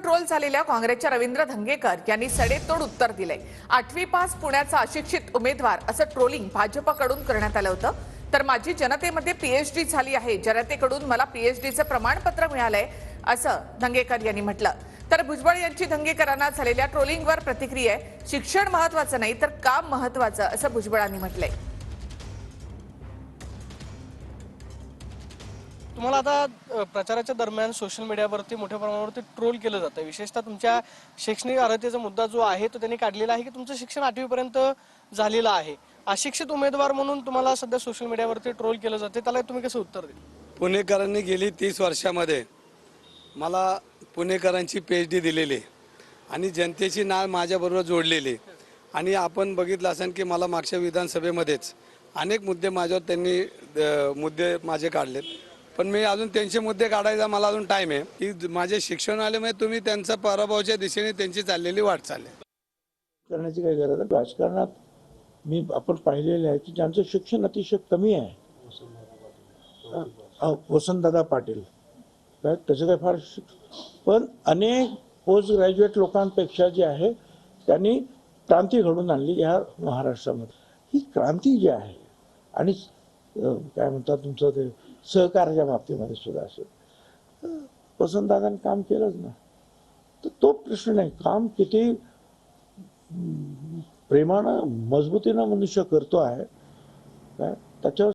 Troll झालेल्या काँग्रेसच्या रवींद्र धंगेकर यांनी सडेतोड उत्तर दिलंय। 8वी पास पुण्याचा अशिक्षित उमेदवार असं ट्रोलिंग भाजपकडून करण्यात आलं होतं। तर माझी जनतेमध्ये पीएचडी झाली आहे, जनतेकडून मला पीएचडीचं प्रमाणपत्र मिळालंय असं धंगेकर यांनी म्हटलं। तर भुजबळ यांची धंगेकरांना झालेल्या ट्रोलिंगवर प्रतिक्रिया आहे। शिक्षण महत्त्वाचं नाही तर काम महत्त्वाचं असं भुजबळांनी म्हटलंय। तुम्हाला आता प्रचाराच्या दरम्यान सोशल मीडियावरती मोठ्या प्रमाणावरती ट्रोल केलं जातं। विशेषतः तुमच्या शैक्षणिक अर्हतेचा मुद्दा जो आहे तो त्यांनी काढलेला आहे की तुमचं शिक्षण 8वी पर्यंत झालेलं आहे। अशिक्षित उमेदवार म्हणून तुम्हाला सध्या सोशल मीडियावरती ट्रोल केलं जाते, त्याला तुम्ही कसं उत्तर द्याल? पुणेकरांनी गेली 30 वर्षामध्ये मला पुणेकरांची पीएचडी दिलेली आणि जनतेची नाळ माझ्याबरोबर जोडलेली। आणि आपण बघितलं असेल की मला मागच्या विधानसभेमध्येच अनेक मुद्दे माझ्यावर त्यांनी मुद्दे माझे काढलेत, पण मी अजून त्यांचे मुद्दे काढायचा मला अजून टाइम आहे की माझे शिक्षण आल्यामुळे तुम्ही त्यांचा पराभवाच्या दिशेने त्यांची चाललेली वाटचाल आहे करण्याची काही गरज आहे। राजकारणात आपण पाहिलेले आहे की ज्यांचं शिक्षण अतिशय कमी आहे, वसंतदादा पाटील काय त्याचं काय फार पण अनेक पोस्ट ग्रॅज्युएट लोकांपेक्षा जे आहे त्यांनी क्रांती घडून आणली या महाराष्ट्रामध्ये। ही क्रांती जी आहे आणि काय म्हणतात तुमचं ते सहकार्याच्या बाबतीमध्ये सुद्धा असेल, वसंतदादांनी काम केलंच ना, तर तो प्रश्न नाही। काम किती प्रेमानं मजबूतीनं मनुष्य करतो आहे काय त्याच्यावर